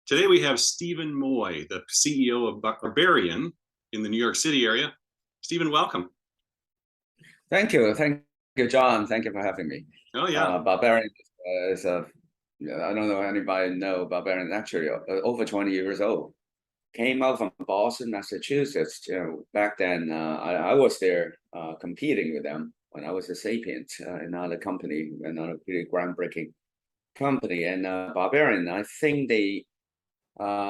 Today we have Steven Moy, the CEO of Barbarian in the New York City area. Steven, welcome. Thank you, John. Thank you for having me. Oh yeah, Barbarian is a I don't know anybody know Barbarian actually over 20 years old. Came out from Boston, Massachusetts. Back then I was there competing with them when I was a Sapient, another company, another pretty groundbreaking company. And Barbarian, I think they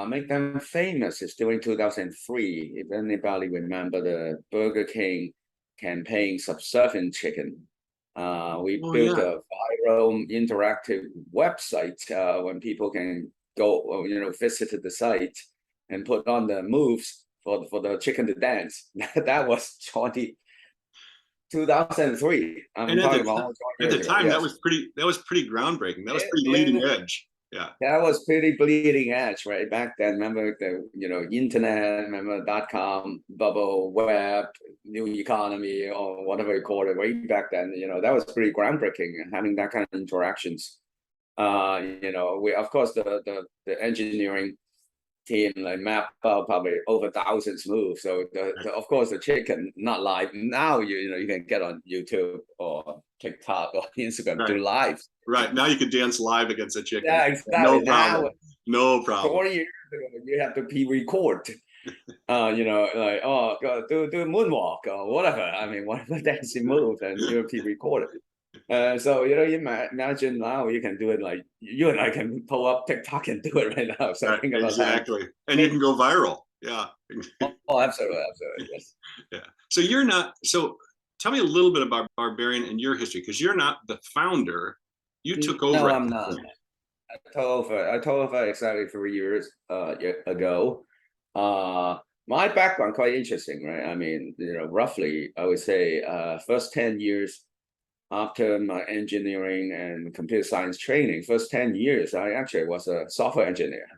make them famous is during 2003. If anybody remember the Burger King campaign, Subservient Chicken. We built a viral interactive website when people can go, visit the site and put on the moves for the chicken to dance. That was 2003. and at the time, that was pretty groundbreaking. That was pretty leading edge. Yeah, that was pretty bleeding edge, right? Back then, remember the internet, remember .com bubble, web, new economy, or whatever you call it. Way back then, that was pretty groundbreaking, having that kind of interactions. We of course the engineering team like map out probably over thousands moves. So of course the chicken not live now. You can get on YouTube or TikTok or Instagram do live. Right now you could dance live against a chicken. Yeah, exactly. No problem. No problem. 40 years ago, you have to pre-record. Like go do moonwalk or whatever. I mean, whatever dancing move, and you pre-record it. So you imagine now you can do it like you and I can pull up TikTok and do it right now. So think about exactly, that. And you can go viral. Yeah. Oh, absolutely, yes. Yeah. So you're not. So tell me a little bit about Barbarian and your history, because you're not the founder. You took over. No, I'm not. I took over exactly 3 years ago. My background quite interesting, right? I mean, roughly I would say first 10 years after my engineering and computer science training, first 10 years, I actually was a software engineer.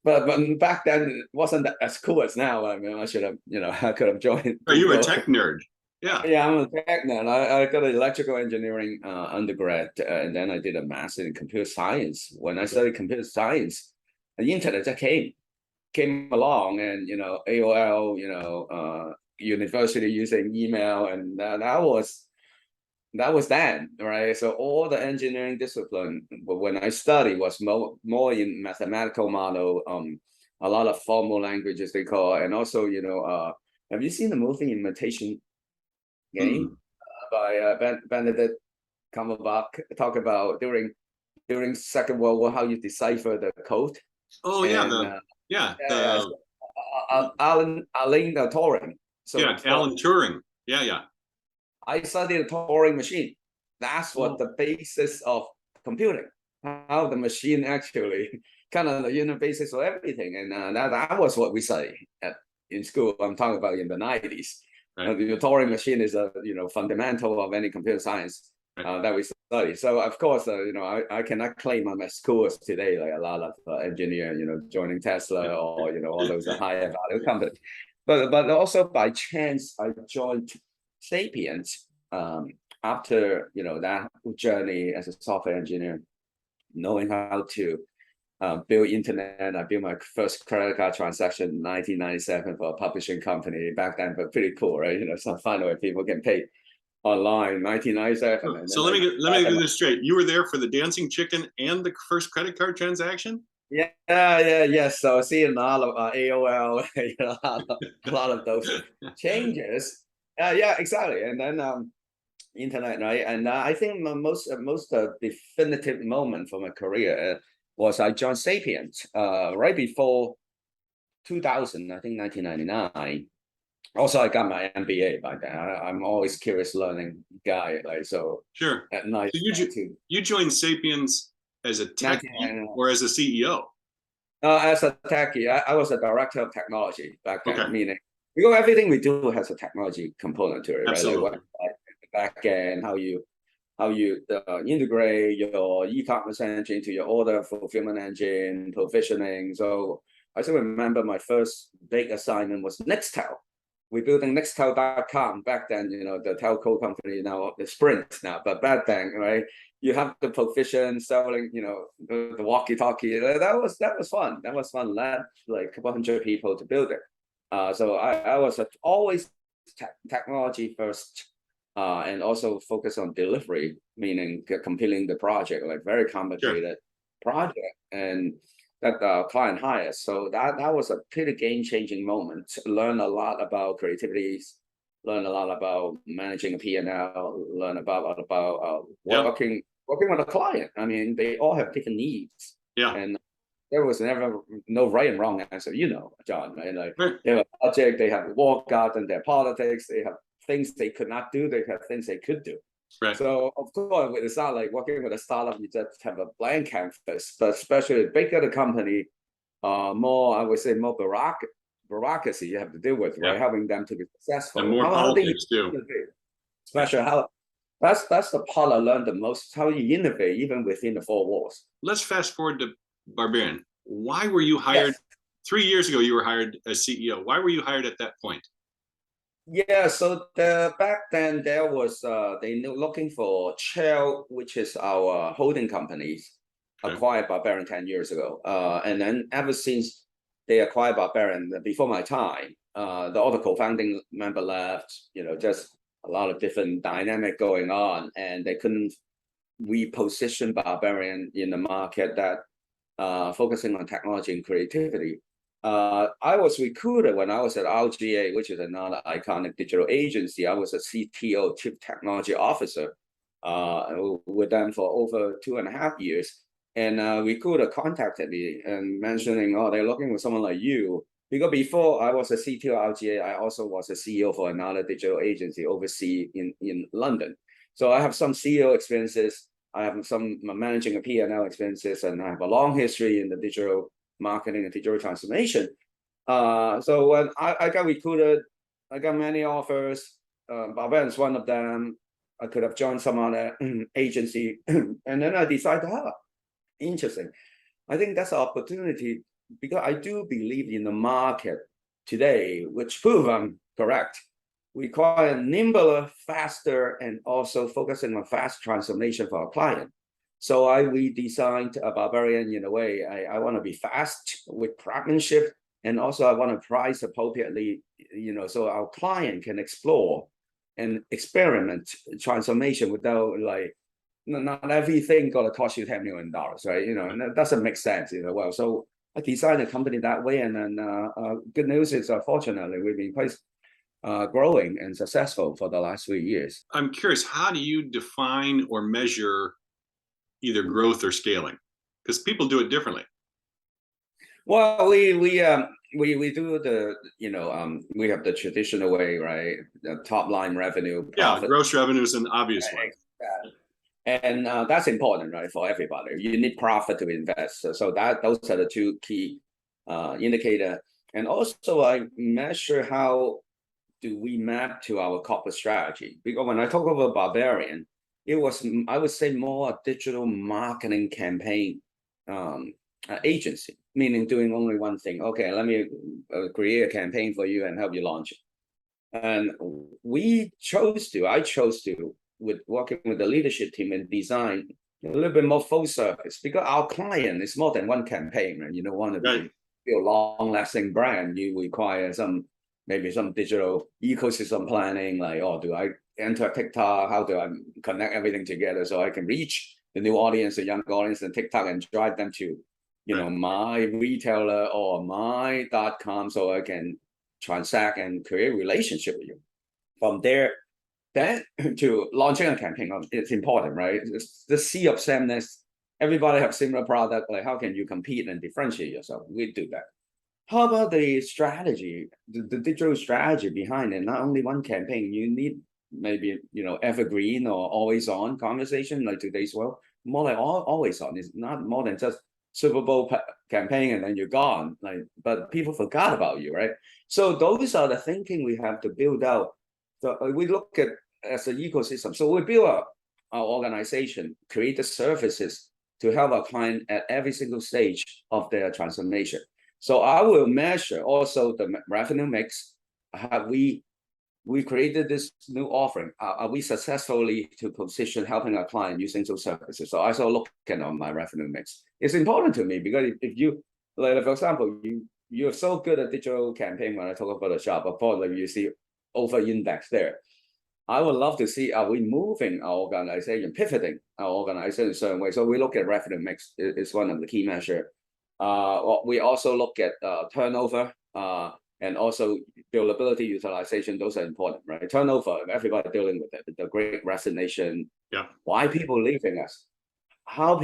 but back then it wasn't as cool as now. I mean, I should have, I could have joined. Oh, you were a tech nerd. Yeah. Yeah, I'm a tech nerd. I got an electrical engineering undergrad, and then I did a master in computer science. When I studied computer science, the internet just came along, and AOL, university using email, and that was then, right? So all the engineering discipline when I studied was more in mathematical model, a lot of formal languages they call, and also have you seen the movie Imitation Game by Benedict Cumberbatch? Talk about during Second World War how you decipher the code. Oh yeah, Alan Turing. So yeah, Alan Turing. Yeah. I studied a Turing machine. That's what the basis of computing. How the machine actually kind of the basis of everything, and that was what we studied in school. I'm talking about in the 90s. Right. The Turing machine is a fundamental of any computer science that we study. So of course, I cannot claim I'm as cool as today, like a lot of engineers, joining Tesla or all those higher value companies. But also by chance, I joined Sapient after that journey as a software engineer, knowing how to build internet. I built my first credit card transaction in 1997 for a publishing company back then, but pretty cool, right? Some fun way people can pay online. 1997. So let me get this straight. You were there for the dancing chicken and the first credit card transaction. Yes. So seeing a lot of AOL, a lot of those changes. Yeah, exactly. And then internet, right? And I think my most definitive moment for my career was I joined Sapient right before 2000, I think 1999. Also, I got my MBA by then. I'm always curious learning guy, like so. Sure. At night. So you joined Sapiens as a techie or as a CEO? As a techie, I was a director of technology back then. Meaning, because everything we do has a technology component to it, right? Absolutely. Like back end, how you integrate your e-commerce engine into your order fulfillment engine, provisioning. So I still remember my first big assignment was Nextel. we're building nextel.com. Back then, the telco company, now the Sprint now, but back then, right, you have the proficient selling, the walkie-talkie. That was fun. That was fun. Led like a couple hundred people to build it. So I was always technology first, and also focus on delivery, meaning completing the project, like very complicated project, and that the client hires. So that was a pretty game-changing moment. Learn a lot about creativity, learn a lot about managing a P&L, learn about working with a client. I mean, they all have different needs. Yeah. And there was never no right and wrong answer, John, right? Like they have a project, they have a walkout, and their politics, they have things they could not do, they have things they could do. Right. So of course, it's not like working with a startup, you just have a blank canvas, but especially bigger the company, more, I would say, more bureaucracy you have to deal with, right? Helping them to be successful. And more politics too. Especially that's the part I learned the most, how you innovate even within the four walls. Let's fast forward to Barbarian. Why were you hired? 3 years ago, you were hired as CEO. Why were you hired at that point? Yeah, so back then there was they looking for Shell, which is our holding companies, acquired Barbarian 10 years ago. And then ever since they acquired Barbarian, before my time, the other co-founding member left, just a lot of different dynamic going on, and they couldn't reposition Barbarian in the market that focusing on technology and creativity. I was recruited when I was at RGA, which is another iconic digital agency. I was a CTO, Chief Technology Officer, with them for over 2.5 years. And a recruiter contacted me and mentioning, oh, they're looking for someone like you. Because before I was a CTO at RGA, I also was a CEO for another digital agency overseas in London. So I have some CEO experiences. I have some managing a P&L experiences, and I have a long history in the digital marketing and digital transformation. So when I got recruited, I got many offers. Barbarian is one of them. I could have joined some other agency, and then I decided, interesting. I think that's an opportunity, because I do believe in the market today, which prove I'm correct. We require nimbler, faster, and also focusing on fast transformation for our client. So I redesigned a Barbarian in a way. I want to be fast with craftsmanship, and also I want to price appropriately, so our client can explore and experiment transformation without like, not everything got to cost you $10 million, right? And that doesn't make sense, well. So I designed a company that way, and then good news is, fortunately, we've been quite growing and successful for the last 3 years. I'm curious, how do you define or measure either growth or scaling? Because people do it differently. Well, we do the, we have the traditional way, right? The top line revenue, profit. Yeah, gross revenue is an obvious one. And that's important, right, for everybody. You need profit to invest. So those are the two key indicator. And also I measure how do we map to our corporate strategy. Because when I talk about Barbarian, it was, I would say, more a digital marketing campaign agency, meaning doing only one thing. Okay, let me create a campaign for you and help you launch it. And I chose to, with working with the leadership team and design a little bit more full service, because our client is more than one campaign, and you don't want to be a long-lasting brand. You require maybe some digital ecosystem planning, like, oh, do I enter TikTok? How do I connect everything together so I can reach the new audience, the young audience in TikTok, and drive them to, my retailer or my .com, so I can transact and create a relationship with you. From there, then to launching a campaign, it's important, right? It's the sea of sameness. Everybody have similar product. Like, how can you compete and differentiate yourself? We do that. How about the strategy, the digital strategy behind it? Not only one campaign, you need maybe, evergreen or always on conversation like today's world. More like always on. It's not more than just Super Bowl campaign and then you're gone. But people forgot about you, right? So those are the thinking we have to build out. So we look at as an ecosystem. So we build up our organization, create the services to help our client at every single stage of their transformation. So I will measure also the revenue mix, we created this new offering. Are we successfully to position helping our client using those services? So I started looking on my revenue mix. It's important to me because if you, like for example, you're so good at digital campaign when I talk about the shop, but probably you see over index there. I would love to see, are we moving our organization, pivoting our organization in a certain way? So we look at revenue mix is one of the key measures. We also look at turnover and also billability, utilization. Those are important, right? Turnover, everybody dealing with it. The great resignation. Yeah. Why people leaving us? Why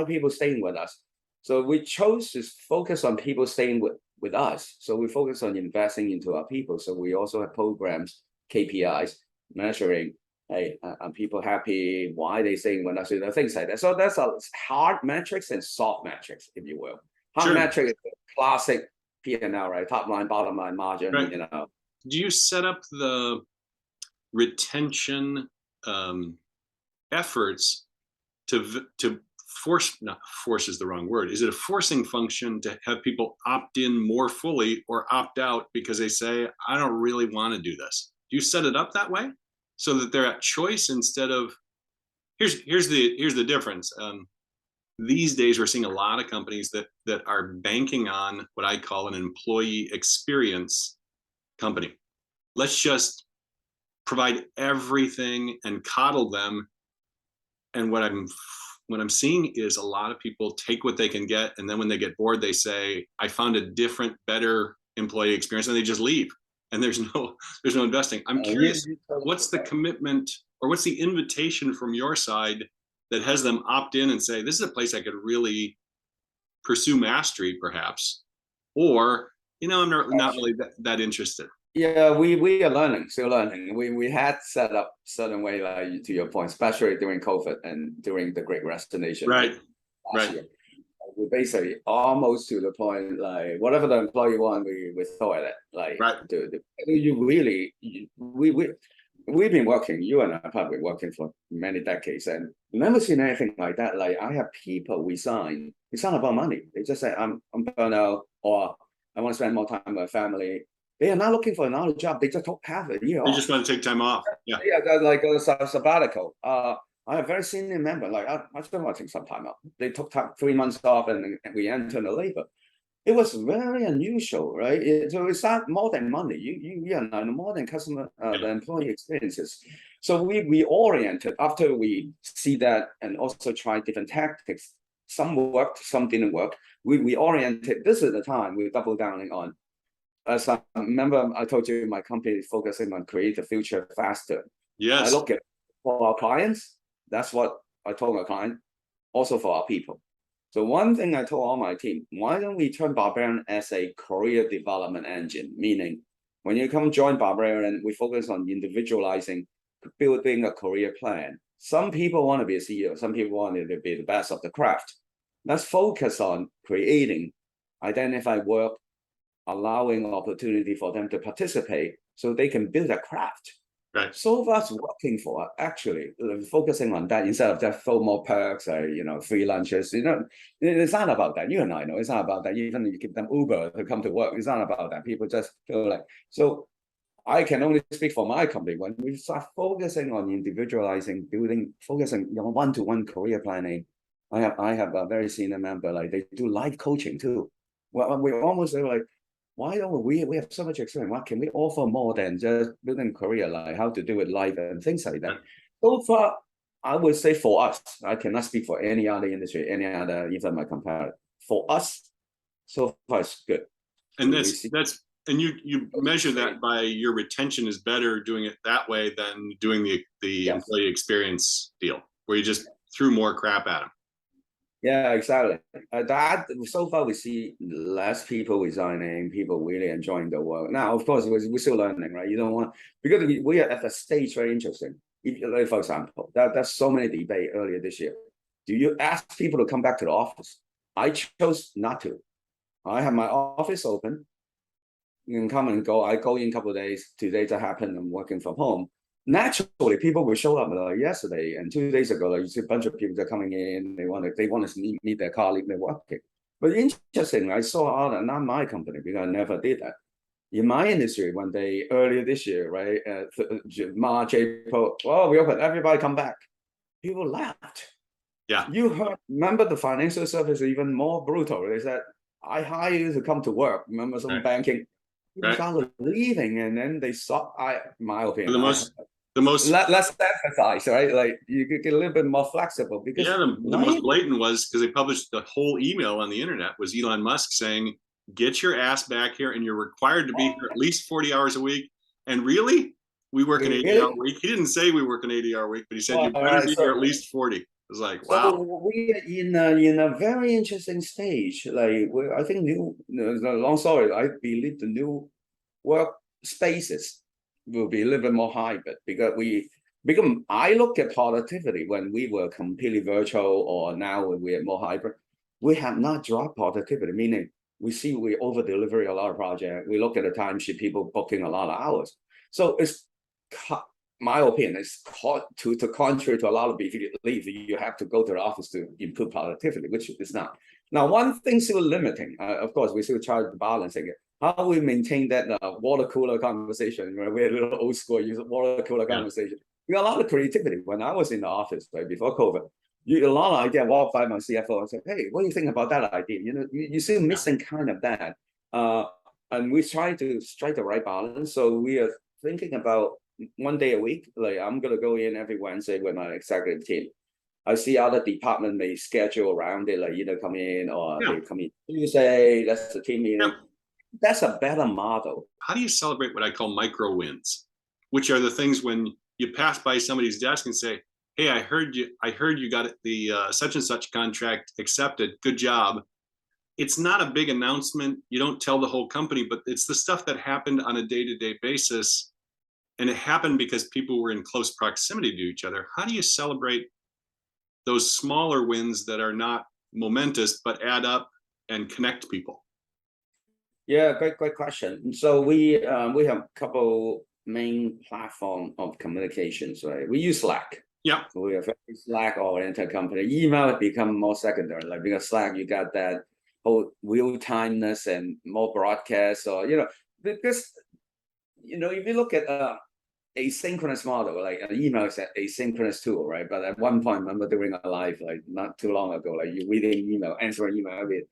people staying with us? So we chose to focus on people staying with us. So we focus on investing into our people. So we also have programs, KPIs, measuring, hey, are people happy? Why are they staying with us? Things like that. So that's a hard metrics and soft metrics, if you will. Hard metric is the classic P&L, right? Top line, bottom line, margin, right. you know. Do you set up the retention efforts to force, not force is the wrong word. Is it a forcing function to have people opt in more fully or opt out because they say, I don't really want to do this? Do you set it up that way so that they're at choice instead of, here's the difference. These days we're seeing a lot of companies that are banking on what I call an employee experience company. Let's just provide everything and coddle them. And what I'm seeing is a lot of people take what they can get, and then when they get bored, they say, I found a different, better employee experience, and they just leave. And there's no investing. I'm curious, what's the commitment or what's the invitation from your side that has them opt in and say, this is a place I could really pursue mastery, perhaps, or, you know, I'm not really that interested. Yeah, we are learning, still learning. We had set up certain way, like to your point, especially during COVID and during the Great Resignation. Right. Year. We basically almost to the point, like whatever the employee want, we throw at it. Like, right. We've been working, you and I have probably working for many decades, and never seen anything like that. Like I have people resign. It's not about money. They just say, I'm burnt out, or I want to spend more time with my family. They are not looking for another job. They just don't have a year off. They just want to take time off. Yeah. Yeah, that's like a sabbatical. I have a very senior member, like I still want to take some time off. They took 3 months off and we entered the labor. It was very unusual, right? So it's not more than money. You are not more than customer, the employee experiences. So we oriented after we see that and also try different tactics. Some worked, some didn't work. We oriented. This is the time we double downing on. As I remember, I told you my company is focusing on create the future faster. Yes. I look at for our clients. That's what I told our client. Also for our people. So one thing I told all my team, why don't we turn Barbarian as a career development engine? Meaning, when you come join Barbarian, we focus on individualizing, building a career plan. Some people want to be a CEO. Some people want to be the best of the craft. Let's focus on creating, identify work, allowing opportunity for them to participate so they can build a craft. Right. So that's working for actually focusing on that instead of just throw more perks, free lunches. It's not about that. You and I know it's not about that. Even if you give them Uber to come to work, it's not about that. People just feel like so. I can only speak for my company. When we start focusing on individualizing, building, focusing on one-to-one career planning, I have a very senior member, like they do life coaching too. Well, we almost say like, why don't we have so much experience? What can we offer more than just building career, like how to do with life and things like that? So far, I would say for us, I cannot speak for any other industry, any other, even my competitor. For us, so far it's good. And and you measure that by your retention is better doing it that way than doing the employee experience deal, where you just threw more crap at them. Yeah, exactly. That so far we see less people resigning, people really enjoying the work. Now, of course, we're still learning, right? You don't want, because we are at the stage very interesting. If, for example, there's so many debate earlier this year. Do you ask people to come back to the office? I chose not to. I have my office open. You can come and go. I go in a couple of days. 2 days that happened, I'm working from home. Naturally, people will show up like yesterday and 2 days ago. Like you see a bunch of people that are coming in. They want to meet their colleague. They're working. But interesting, I saw not my company because I never did that. in my industry, when they earlier this year, right, March, April, well, we open, everybody come back. People left. Yeah. You remember the financial service even more brutal. They said, I hire you to come to work. Remember some banking, people started leaving, and then they stop. My opinion, the most let's emphasize, right? Like you could get a little bit more flexible because the most blatant was because they published the whole email on the internet was Elon Musk saying, get your ass back here and you're required to be here at least 40 hours a week. And really, we work an 80-hour week. He didn't say we work an 80-hour week, but he said you better be here at least 40. It was like, wow. So we are in a very interesting stage. Like I think the long story, I believe the new work spaces will be a little bit more hybrid because I look at productivity when we were completely virtual or now we are more hybrid. We have not dropped productivity, meaning we see we over deliver a lot of projects. We look at the timesheet, people booking a lot of hours. So it's my opinion, it's to contrary to a lot of people believe you have to go to the office to improve productivity, which is not. Now, one thing still limiting, of course, we still try to balancing it. How we maintain that water cooler conversation, where we're a little old school, use water cooler conversation. We got a lot of creativity. When I was in the office, right, before COVID, a lot of ideas walk by my CFO and say, hey, what do you think about that idea? You know, you still missing kind of that. And we try to strike the right balance. So we are thinking about 1 day a week. Like I'm going to go in every Wednesday with my executive team. I see other department may schedule around it, like either come in or they come in Tuesday, that's the team meeting. That's a better model. How do you celebrate what I call micro wins, which are the things when you pass by somebody's desk and say, hey, I heard you got the such and such contract accepted. Good job. It's not a big announcement. You don't tell the whole company, but it's the stuff that happened on a day-to-day basis. And it happened because people were in close proximity to each other. How do you celebrate those smaller wins that are not momentous, but add up and connect people? Yeah, great question. So we have a couple main platform of communications, right? We use Slack. Yeah. So we are very Slack-oriented company. Email has become more secondary. Like because Slack, you got that whole real-timeness and more broadcast, or because if you look at asynchronous model, like an email is an asynchronous tool, right? But at one point, remember during our life, like not too long ago, like you reading email, answering email, everything.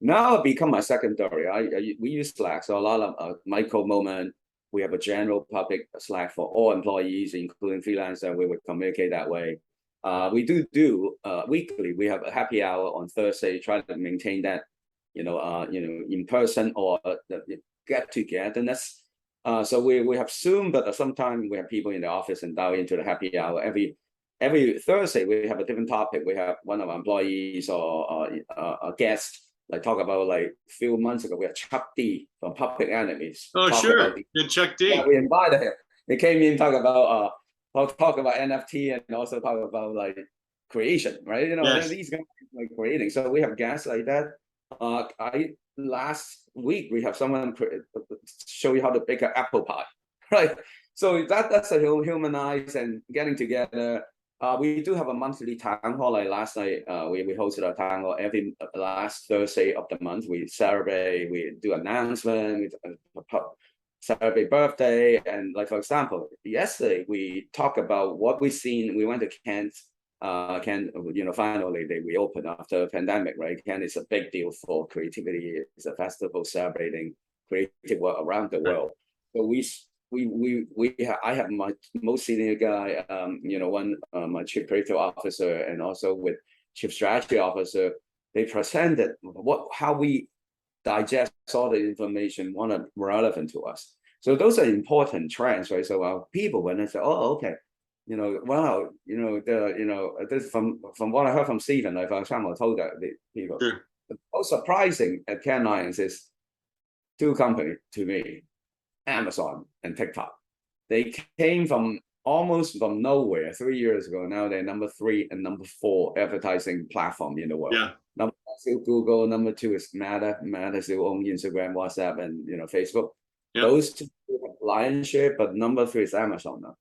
Now it become a secondary. We use Slack, so a lot of micro moment. We have a general public Slack for all employees, including freelancer. We would communicate that way. We do weekly. We have a happy hour on Thursday. Try to maintain that, in person or get togetherness. So we have Zoom, but sometimes we have people in the office and dial into the happy hour. Every Thursday we have a different topic. We have one of our employees or a guest. Like talk about like a few months ago, we had Chuck D from Public Enemies. Oh, sure. Good Chuck D. Yeah, we invited him. He came in, talk about NFT and also talk about like creation, right? These guys like creating. So we have guests like that. Last week we have someone show you how to bake an apple pie, right? So that's a humanize and getting together. We do have a monthly town hall. Like last night, we hosted a town hall every last Thursday of the month. We celebrate, we do announcement, we celebrate birthday, and like for example, yesterday we talk about what we've seen. We went to Kent. Finally they reopened after a pandemic, right? Kent is a big deal for creativity. It's a festival celebrating creative work around the world. So I have my most senior guy, my chief creative officer, and also with chief strategy officer. They presented how we digest all the information, what are relevant to us. So those are important trends, right? So our people, when they say, "Oh, okay," wow, this from what I heard from Steven, like for example, I told that the people, the most surprising at Can Lions is two companies to me. Amazon and TikTok. They came from almost from nowhere 3 years ago. Now they're number 3 and number 4 advertising platform in the world. Yeah. Number 1 is still Google. Number 2 is Meta. Meta still owns Instagram, WhatsApp, and Facebook. Yep. Those two have lion's share, but number 3 is Amazon now.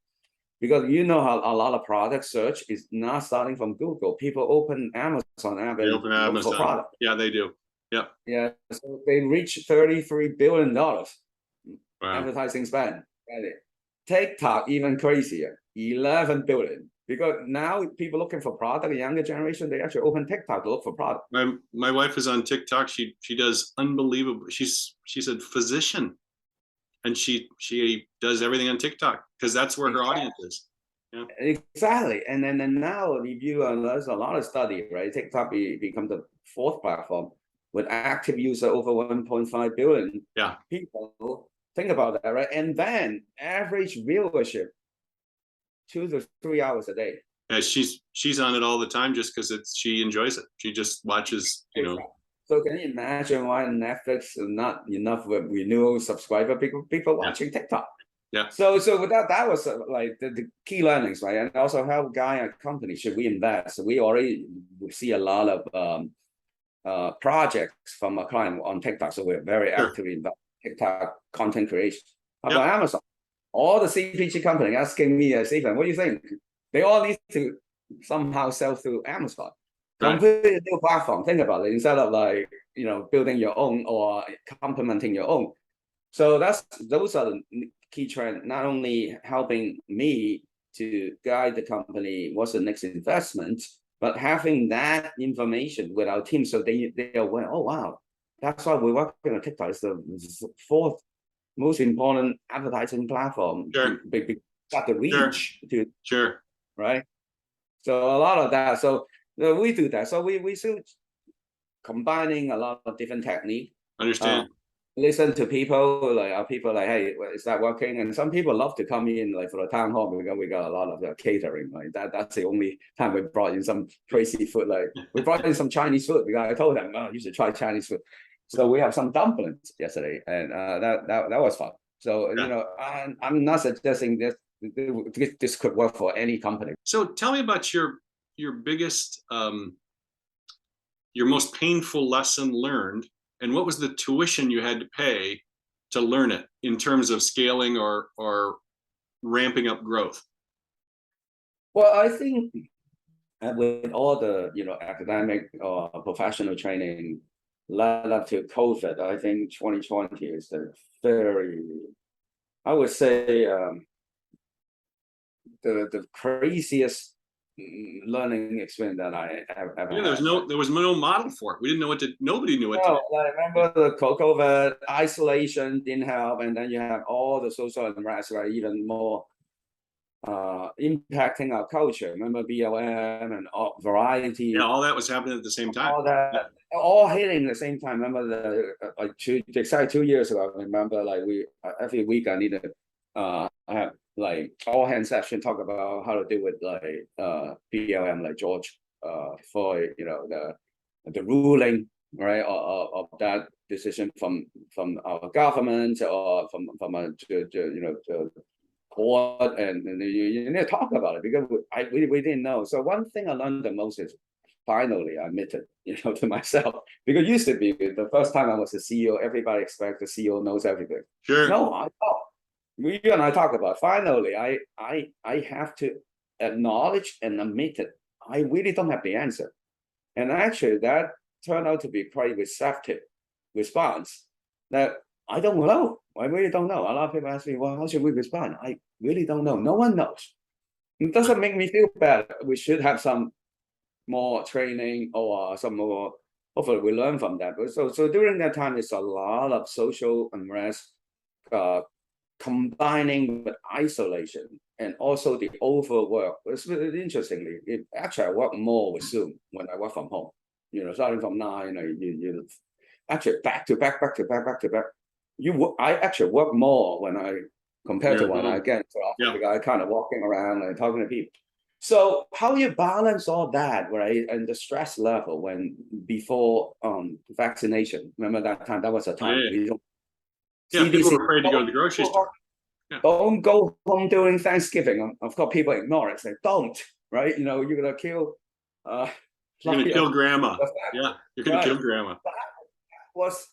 Because how a lot of product search is not starting from Google. People open Amazon app and look for product. Yeah, they do. Yep. Yeah. So they reach $33 billion. Wow. advertising spend. TikTok even crazier, 11 billion. Because now people looking for product, the younger generation, they actually open TikTok to look for product. My wife is on TikTok. She does unbelievable. She's a physician, and she does everything on TikTok because that's where her audience is. Yeah. Exactly. And then now if you there's a lot of study, right? TikTok become the fourth platform with active user over 1.5 billion people. Think about that, right? And then average viewership 2 to 3 hours a day. Yeah, she's on it all the time just because she enjoys it. She just watches, you know. So can you imagine why Netflix is not enough with renewal subscriber people watching TikTok? Yeah. So with that was like the key learnings, right? And also how guy and company should we invest? So we already see a lot of projects from a client on TikTok. So we're very actively involved in TikTok content creation. How about Amazon? All the CPG company asking me, Stephen, what do you think? They all need to somehow sell through Amazon. Completely new platform. Think about it. Instead of like, you know, building your own or complementing your own. So those are the key trends, not only helping me to guide the company what's the next investment, but having that information with our team so they are aware, oh wow, that's why we're working on TikTok. It's the fourth most important advertising platform. Got the reach to right. So a lot of that. So we do that. So we still combining a lot of different technique. Understand. Listen to people like, hey, is that working? And some people love to come in like for the town hall because we got a lot of catering. Like that's the only time we brought in some crazy food. Like we brought in some Chinese food because I told them, oh, you should try Chinese food. So we have some dumplings yesterday, and that was fun. So you know, I'm not suggesting this could work for any company. So tell me about your biggest, your most painful lesson learned, and what was the tuition you had to pay to learn it in terms of scaling or ramping up growth? Well, I think with all the academic or professional training led up to COVID, I think 2020 is a very, I would say, the craziest learning experience that I have ever had. There was no model for it. We didn't know what to. Nobody knew what to do. I remember the COVID isolation didn't help, and then you have all the social unrest, right? Even more impacting our culture. Remember BLM and variety. Yeah, all that was happening at the same time. All that, all hitting at the same time. Remember like 2 years ago. I remember like we every week I need to have like all hands session talk about how to deal with like BLM, like George Floyd, the ruling, right, of that decision from our government or from the court, and you need to talk about it because we didn't know. So one thing I learned the most is finally I admitted, to myself, because it used to be the first time I was a CEO, everybody expects the CEO knows everything. Sure. No, I thought. You and I talk about finally I have to acknowledge and admit it. I really don't have the answer. And actually that turned out to be quite receptive response that I don't know. I really don't know. A lot of people ask me, well, how should we respond? I really don't know. No one knows. It doesn't make me feel bad. We should have some more training or some more, hopefully we learn from that. So during that time, it's a lot of social unrest, combining with isolation and also the overwork. It's really interestingly, actually I work more with Zoom when I work from home. Starting from 9, you actually back to back. I actually work more when I compared to when I get to office because I kind of walking around and talking to people. So how you balance all that, right, and the stress level when before vaccination? Remember that time? That was a time we don't. CDC, people were afraid to go to the grocery store. Don't go home during Thanksgiving. Of course, people ignore it. Say, don't, right? You're gonna kill. You're gonna kill grandma. Yeah, you're gonna kill grandma.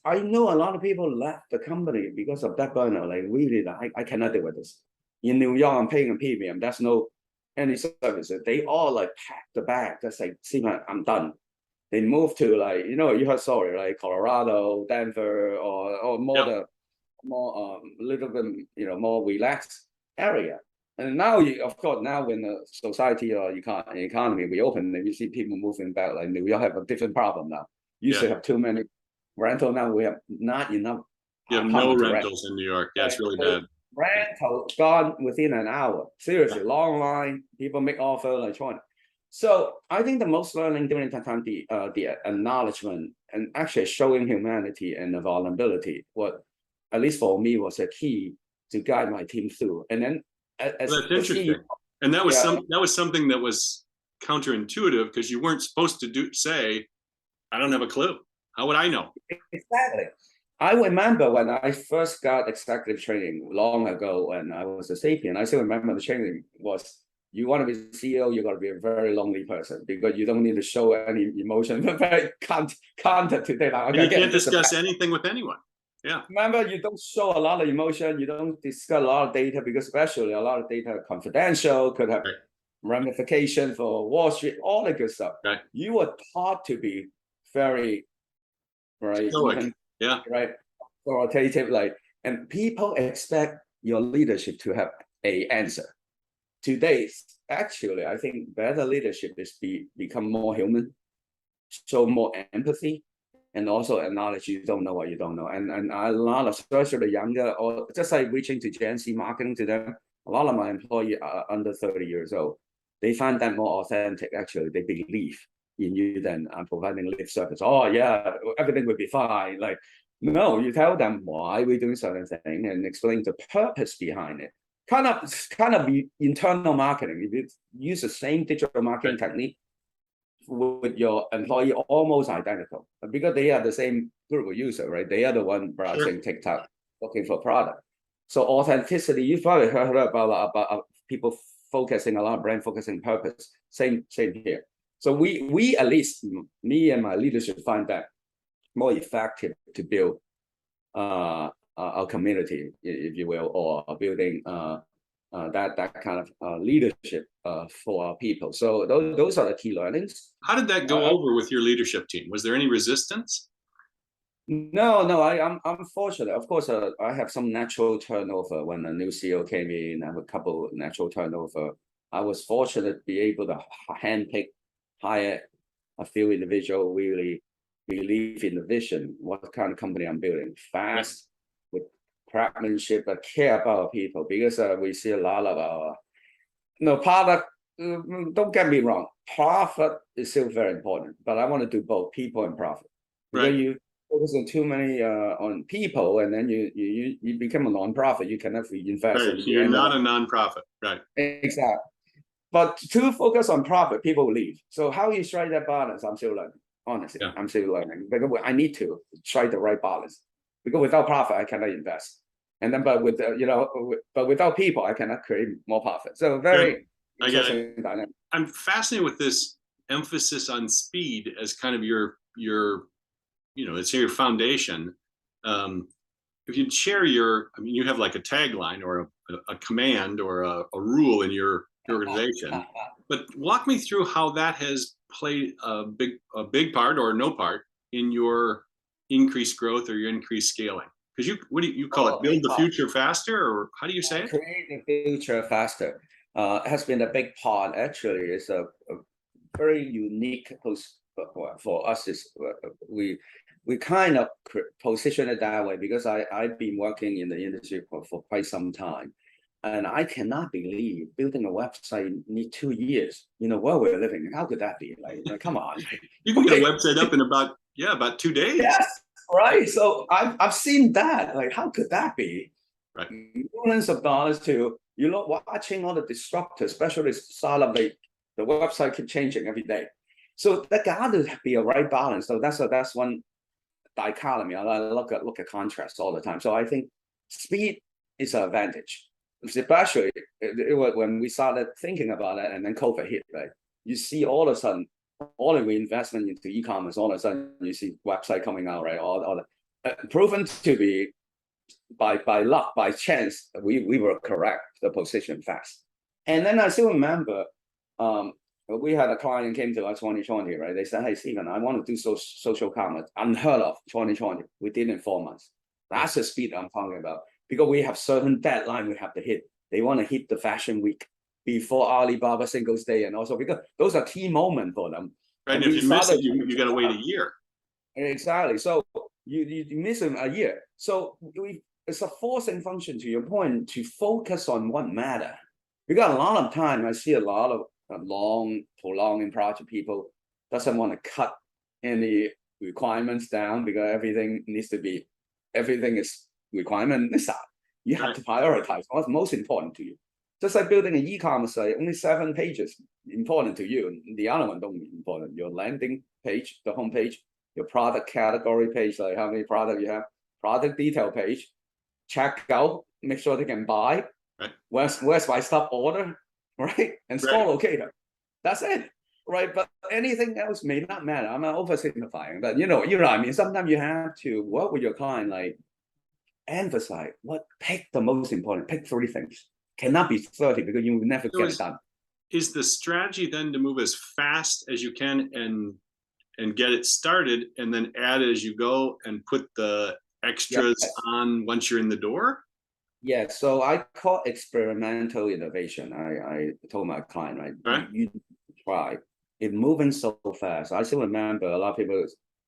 I know a lot of people left the company because of that burnout. Like, really, I cannot deal with this. In New York, I'm paying a premium. That's no any services. They all like pack the bag. That's like, see, man, I'm done. They moved to like, you heard story, like Colorado, Denver, or more more little bit more relaxed area. And now of course now when the society or economy reopen, you see people moving back. Like New York have a different problem now. Used to have too many rental, now we have not enough. You have no rentals in New York. Yeah, it's really bad. Rental gone within an hour. Seriously, long line. People make offer electronic. So I think the most learning during that time, the acknowledgement and actually showing humanity and the vulnerability, what at least for me was a key to guide my team through. And then as that's interesting. And that was something that was counterintuitive, because you weren't supposed to say, I don't have a clue. How would I know? Exactly. I remember when I first got executive training long ago when I was a Sapien, I still remember the training was, you want to be CEO, you got to be a very lonely person, because you don't need to show any emotion. Very counter today. Like, you can't discuss anything with anyone. Yeah. Remember, you don't show a lot of emotion. You don't discuss a lot of data, because especially a lot of data are confidential, could have ramification for Wall Street, all the good stuff. Right. You were taught to be very stoic. Right, authoritative, and people expect your leadership to have a answer. Today, actually, I think better leadership is become more human, show more empathy, and also acknowledge you don't know what you don't know. And a lot of, especially younger, or just like reaching to Gen Z marketing to them, a lot of my employees are under 30 years old. They find that more authentic. Actually, they believe in you than providing lip service. Oh yeah, everything will be fine. Like, no, you tell them why we're doing certain thing and explain the purpose behind it. Kind of internal marketing. If you use the same digital marketing technique with your employee, almost identical, because they are the same group of user, right? They are the one browsing TikTok, looking for product. So authenticity, you've probably heard about people focusing a lot, brand focusing purpose. Same here. So we at least, me and my leadership, find that more effective to build our community, if you will, or building that kind of leadership for our people. So those are the key learnings. How did that go over with your leadership team? Was there any resistance? No, I'm fortunate. Of course, I have some natural turnover when a new CEO came in. I have a couple natural turnover. I was fortunate to be able to hire a few individuals really believe in the vision, what kind of company I'm building, fast, with craftsmanship, but care about people, because we see a lot of our product. Don't get me wrong, profit is still very important, but I want to do both people and profit. Because you focus on too many on people, and then you become a non-profit. You cannot reinvest. Right. So you're not a non-profit, right? Exactly. But to focus on profit, people will leave. So how you strike that balance, I'm still learning. Honestly, I'm still learning, because I need to strike the right balance. Because without profit, I cannot invest. And then, but with but without people, I cannot create more profit. So very interesting dynamic. I'm fascinated with this emphasis on speed as kind of your it's your foundation. If you'd share you have like a tagline or a command or a rule in your organization, but walk me through how that has played a big part or no part in your increased growth or your increased scaling. Because what do you call it? Build the future faster, or how do you say it? Create the future faster has been a big part. Actually, it's a very unique for us. Is we kind of position it that way, because I've been working in the industry for quite some time. And I cannot believe building a website need 2 years. Where we're living, how could that be? Like come on. You can get a website up in about 2 days. Yes, right. So I've seen that. Like, how could that be? Right. Millions of dollars to watching all the disruptors, especially startup. The website keep changing every day. So that got to be a right balance. So that's one dichotomy. I look at contrast all the time. So I think speed is an advantage. Especially when we started thinking about it, and then COVID hit, right? You see all of a sudden, all the reinvestment into e-commerce, all of a sudden you see website coming out, right? All the proven to be by luck, by chance, we were correct, the position fast. And then I still remember, we had a client came to us 2020, right? They said, hey, Steven, I want to do social commerce. Unheard of, 2020. We did it in 4 months. That's the speed I'm talking about. Because we have certain deadline we have to hit. They want to hit the fashion week before Alibaba Singles Day, and also because those are key moments for them. Right. And if you miss it, you got to wait a year. Exactly. So you miss them a year. So it's a forcing function, to your point, to focus on what matter. We got a lot of time. I see a lot of prolonging project people doesn't want to cut any requirements down because everything is requirement. You have to prioritize what's most important to you. Just like building an e-commerce site, only 7 pages important to you. The other one don't be important. Your landing page, the home page, your product category page, like how many products you have, product detail page, checkout, make sure they can buy. Right. Where's my stop order, right? And store locator. That's it, right? But anything else may not matter. I'm not oversimplifying, but you know what I mean. Sometimes you have to work with your client, like emphasize pick the most important. Pick 3 things. Cannot be 30 because you will never get it done. Is the strategy then to move as fast as you can and get it started, and then add as you go and put the extras on once you're in the door? Yeah, so I call experimental innovation. I told my client, right? You try. It's moving so fast. I still remember a lot of people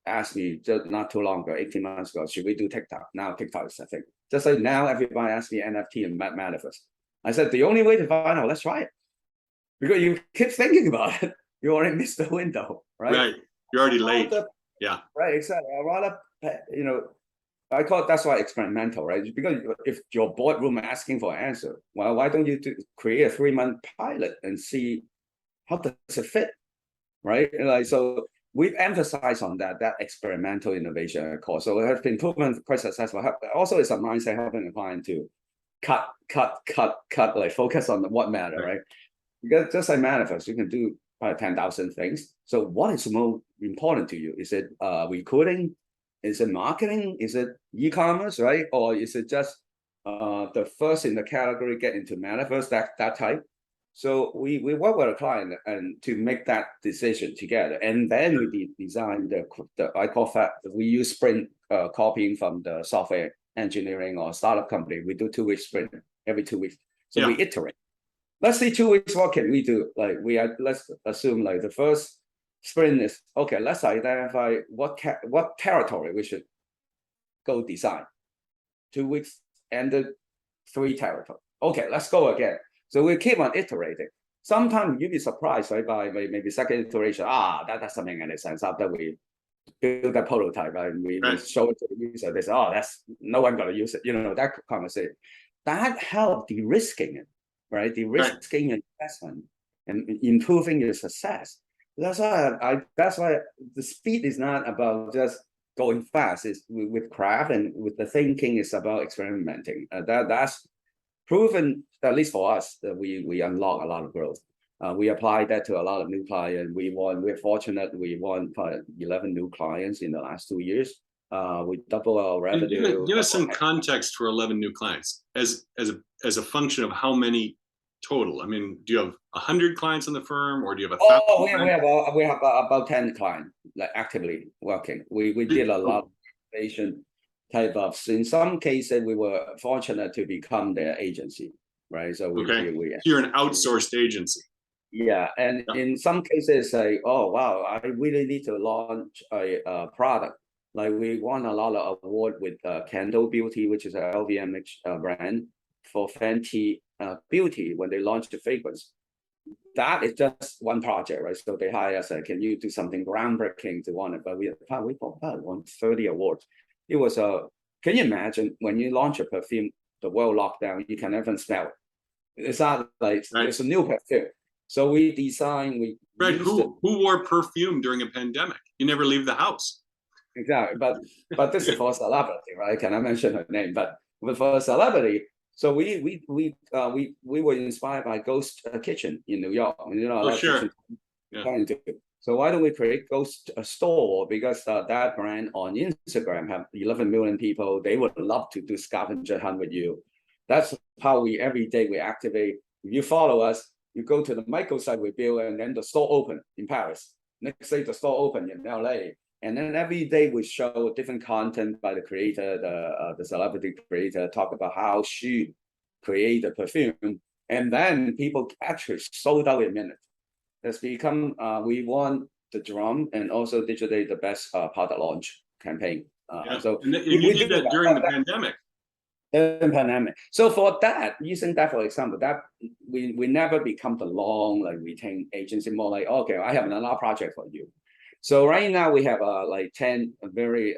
asked me just not too long ago, 18 months ago, should we do TikTok? Now TikTok is a thing. Just like now, everybody asks me NFT and manifest. I said, the only way to find out, let's try it. Because you keep thinking about it, you already missed the window, right? Right. You're already late. Yeah. Right, exactly. I rather, I call it, that's why experimental, right? Because if your boardroom asking for an answer, well, why don't you create a 3-month pilot and see how does it fit, right? Like, so we've emphasized on that experimental innovation course. So it has been proven quite successful. Also, it's a mindset helping the client to cut, like focus on what matter, right? Because just like manifest, you can do probably 10,000 things. So what is more important to you? Is it recruiting? Is it marketing? Is it e-commerce, right? Or is it just the first in the category get into manifest, that type? So we work with a client and to make that decision together, and then we design the I call we use sprint copying from the software engineering or startup company. We do 2-week sprint every 2 weeks. So we iterate. Let's see 2 weeks. What can we do? Like let's assume like the first sprint is okay. Let's identify what territory we should go design. 2 weeks ended 3 territory. Okay, let's go again. So we keep on iterating. Sometimes you'll be surprised, right? By maybe second iteration. That doesn't make any sense. After we build that prototype, right? We show it to the user. They say, that's no one gonna use it. That conversation. That helps de-risking it, right? De-risking investment and improving your success. That's why the speed is not about just going fast. It's with craft and with the thinking. It's about experimenting. That's proven, at least for us, that we unlock a lot of growth. We apply that to a lot of new clients. We're fortunate. We won 11 new clients in the last 2 years. We double our revenue. Give us some context for 11 new clients as a function of how many total. I mean, do you have 100 clients in the firm, or do you have 1,000? We have about 10 clients like actively working. We did a lot of innovation type of. In some cases, we were fortunate to become their agency, right? So you're an outsourced agency. Yeah, and in some cases, say, oh wow, I really need to launch a product. Like we won a lot of award with Kendo Beauty, which is a LVMH brand for Fenty Beauty when they launched the fragrance. That is just one project, right? So they hire us, can you do something groundbreaking to want it? But we won 30 awards. It was can you imagine when you launch a perfume, the world locked down, you can even smell it. It's not like it's a new perfume. So we designed, who wore perfume during a pandemic? You never leave the house. Exactly, but this is for a celebrity, right? Can I mention her name? But for a celebrity, so we were inspired by Ghost Kitchen in New York. So why don't we create Ghost Store? Because that brand on Instagram have 11 million people. They would love to do scavenger hunt with you. That's how every day we activate. If you follow us, you go to the microsite we build, and then the store open in Paris. Next day the store open in LA. And then every day we show different content by the creator, the celebrity creator, talk about how she create the perfume. And then people actually sold out in a minute. It's become, we won the drum and also digitally the best product launch campaign. So and we you did do that during the pandemic. in pandemic. So for that, using that for example, that we never become the long like retained agency, more like, okay, I have another project for you. So right now we have like 10 very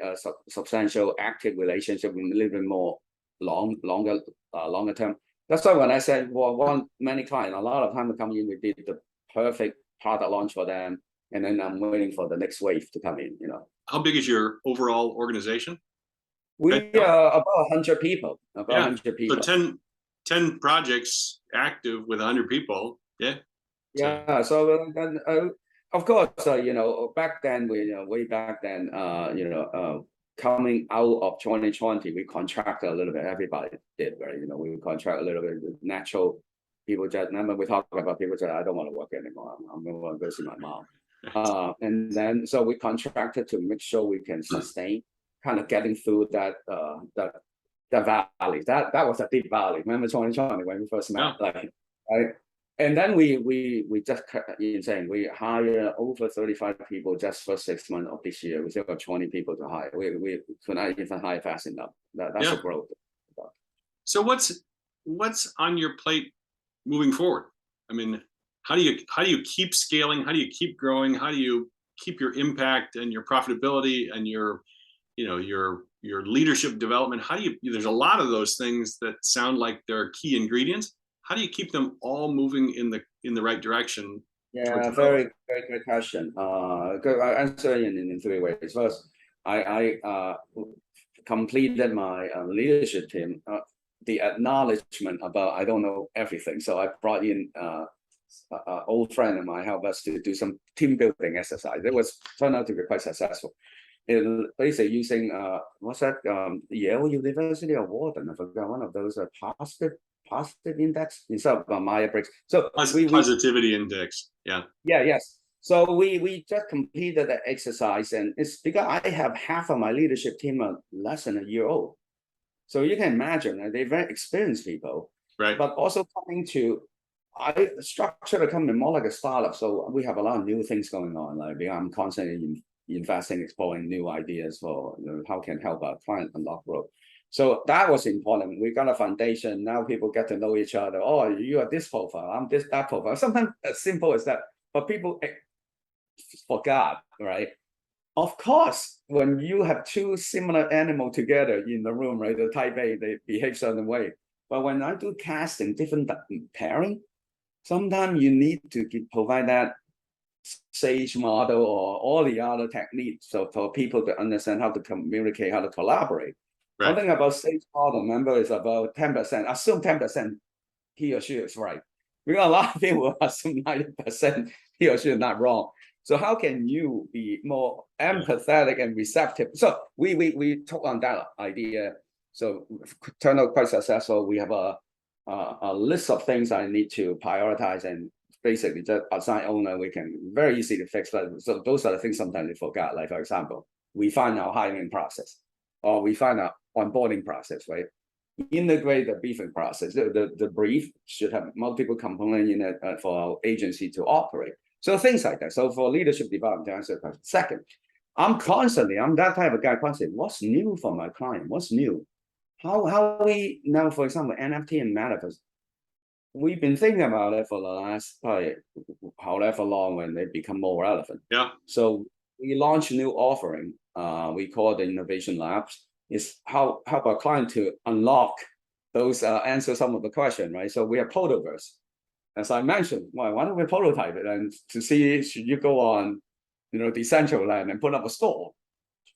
substantial active relationship with a little bit more longer term. That's why when I said, well, many clients, a lot of time to come in, we did the perfect product launch for them. And then I'm waiting for the next wave to come in, How big is your overall organization? We are about 100 people, So 10 projects active with 100 people. Yeah. Yeah. So of course, back then, way back then, coming out of 2020, we contracted a little bit. Everybody did, right? We contract a little bit with natural people. Just remember, we talked about people said, I don't want to work anymore. I'm going to go see my mom. And then, so we contracted to make sure we can sustain, kind of getting through that valley. That was a deep valley. Remember 2020 when we first met, right? And then we just insane. We hire over 35 people just for 6 months of this year. We still got 20 people to hire. We could not even hire fast enough. That's a growth. So what's on your plate moving forward? I mean, how do you keep scaling? How do you keep growing? How do you keep your impact and your profitability and your leadership development? There's a lot of those things that sound like they're key ingredients. How do you keep them all moving in the right direction? Yeah, very good question. I answer in 3 ways. First, I completed my leadership team. The acknowledgement about I don't know everything, so I brought in an old friend of mine help us to do some team building exercise. It turned out to be quite successful. Basically using what's that? Yale University or Wharton, I forgot, one of those positive index instead of Myers-Briggs. So positivity index. Yeah. Yes. So we just completed the exercise, and it's because I have half of my leadership team are less than a year old. So you can imagine they're very experienced people, right? But also I structure the company more like a startup. So we have a lot of new things going on. Like I'm constantly investing, exploring new ideas for how can help our client unlock growth. So that was important. We got a foundation. Now people get to know each other. Oh, you are this profile. I'm that profile. Sometimes as simple as that. But people forgot, right? Of course, when you have 2 similar animals together in the room, right? The type A, they behave certain way. But when I do casting, different pairing, sometimes you need to provide that SAGE model or all the other techniques. So for people to understand how to communicate, how to collaborate. Right. One thing about SAGE model, remember, is about 10%. Assume 10% he or she is right. Because a lot of people assume 90% he or she is not wrong. So how can you be more empathetic and receptive? So we took on that idea. So turned out quite successful. We have a list of things I need to prioritize, and basically just assign owner. We can very easy to fix that. So those are the things sometimes we forgot. Like for example, we find our hiring process, or we find our onboarding process, right? Integrate the briefing process. The brief should have multiple components in it for our agency to operate. So things like that. So for leadership development, to answer the question. Second, I'm that type of guy constantly, what's new for my client? What's new? How we now, for example, NFT and metaverse, we've been thinking about it for the last probably however long when they become more relevant. Yeah. So we launched a new offering. We call the Innovation Labs. Is help our client to unlock those, answer some of the question, right? So we have Protoverse. As I mentioned, why don't we prototype it and to see should you go on, Decentraland and put up a store?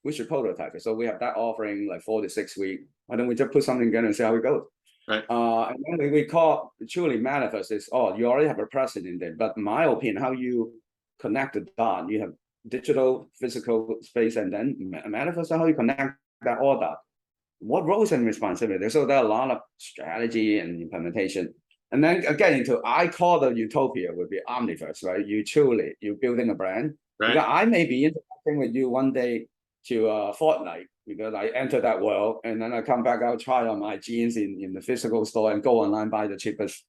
We should prototype it. So we have that offering like 4 to 6 weeks. Why don't we just put something together and see how it goes? Right. And then we call truly manifest is, you already have a precedent there. But in my opinion, how you connect the dot, you have digital, physical space, and then manifest, how you connect that all that. What roles and responsibilities? So there are a lot of strategy and implementation. And then again, I call the utopia would be omniverse, right? You're building a brand, Right. Because I may be interacting with you one day to Fortnite because I enter that world, and then I come back, I'll try on my jeans in the physical store and go online, buy the cheapest,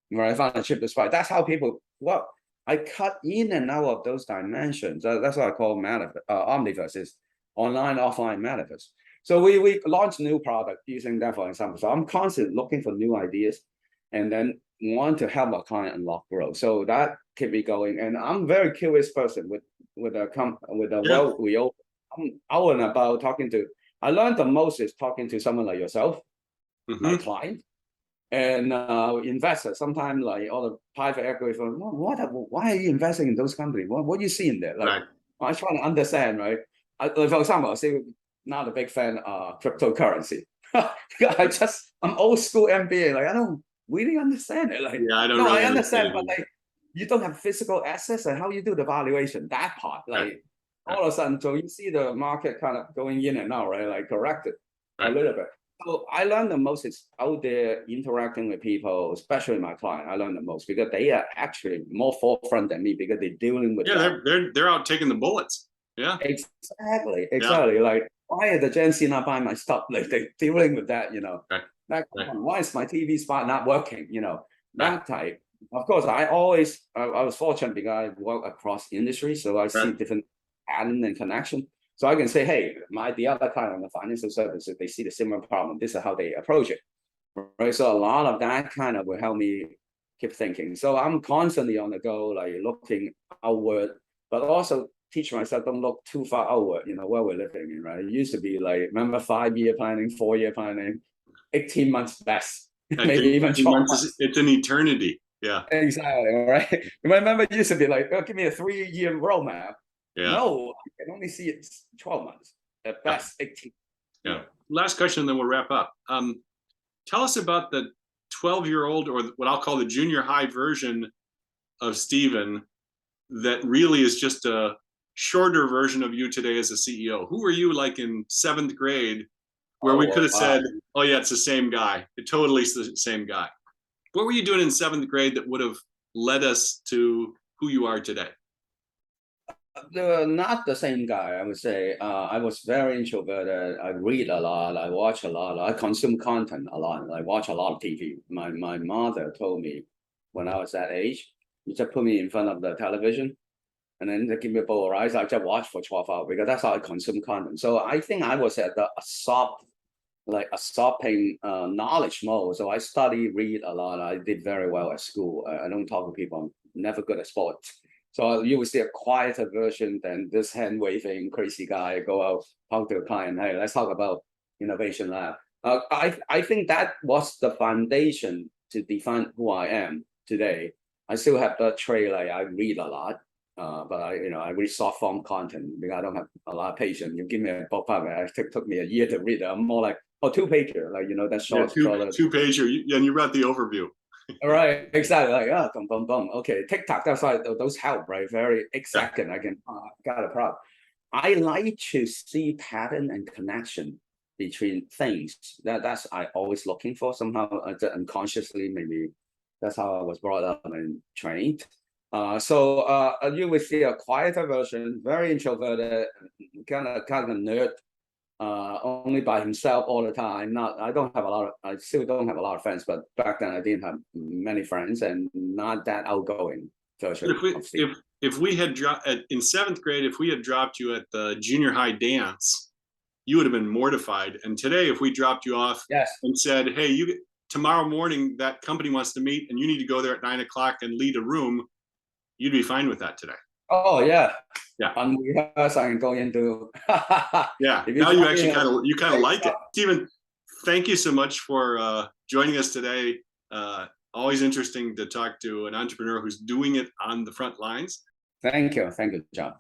where I find the cheapest price. That's how people work. I cut in and out of those dimensions. That's what I call omniverse, is online, offline metaverse. So we launch new product using that, for example. So I'm constantly looking for new ideas and then want to help our client unlock growth. So that keep me going. And I'm a very curious person with the world we open. I'm out and about talking to, I learned the most is talking to someone like yourself, my client, and investors. Sometimes like all the private equity firms, why are you investing in those companies? What do you see in there? Like, I try to understand, right? For example, I say not a big fan of cryptocurrency. I'm old school MBA. Like, I don't really understand it. Like, I don't really understand, but like, you don't have physical assets, and how you do the valuation, that part, like, all of a sudden, so you see the market kind of going in and out, right? Like corrected a little bit. So I learned the most is out there interacting with people, especially my client. I learned the most because they are actually more forefront than me because they're dealing with they're out taking the bullets. Yeah, exactly. Like, why are the Gen Z not buying my stuff? Like, they're dealing with that, why is my TV spot not working? That type. Of course, I was fortunate because I work across industries, so I see different pattern and connection. So I can say, hey, the other kind of the financial services, they see the similar problem. This is how they approach it, right? So a lot of that kind of will help me keep thinking. So I'm constantly on the go, like looking outward, but also teach myself don't look too far outward, where we're living in, right? It used to be like, remember 5-year planning, 4-year planning, 18 months best, maybe even 12 months. It's an eternity. Yeah, exactly. Right. Remember, it used to be like, oh, give me a 3-year roadmap. Yeah. No, I can only see it 12 months, at best 18. Yeah. Last question, then we'll wrap up. Tell us about the 12-year-old, or what I'll call the junior high version of Steven, that really is just a shorter version of you today as a CEO. Who were you like in 7th grade, where we could have said, oh yeah, it's the same guy. It totally is the same guy. What were you doing in 7th grade that would have led us to who you are today? Not the same guy, I would say. I was very introverted. I read a lot. I watch a lot. I consume content a lot. I watch a lot of TV. My mother told me when I was that age, you just put me in front of the television and then they give me a bowl of rice. I just watch for 12 hours because that's how I consume content. So I think I was at a absorbing knowledge mode. So I read a lot. I did very well at school. I don't talk to people. I'm never good at sports. So you will see a quieter version than this hand-waving crazy guy go out, talk to a client, hey, let's talk about innovation lab. I think that was the foundation to define who I am today. I still have that trait, like I read a lot, but I read short form content because I don't have a lot of patience. You give me a book, it took me a year to read it. I'm more like, 2-pager, like, that short. 2-pager, and you read the overview. All right, exactly. Like, boom, boom, boom. Okay, TikTok. That's why those help, right? Very exact. I can got a problem. I like to see pattern and connection between things. That's I always looking for somehow unconsciously. Maybe that's how I was brought up and trained. So you will see a quieter version, very introverted, kind of nerd. Only by himself all the time. I still don't have a lot of friends, but back then I didn't have many friends and not that outgoing version. If we had dropped in 7th grade, if we had dropped you at the junior high dance, you would have been mortified. And today, if we dropped you off and said, hey, tomorrow morning that company wants to meet and you need to go there at 9 o'clock and lead a room, you'd be fine with that today. Oh yeah. Yeah. And we have I can go into yeah. Now you actually kind of like it. Steven, thank you so much for joining us today. Always interesting to talk to an entrepreneur who's doing it on the front lines. Thank you, John.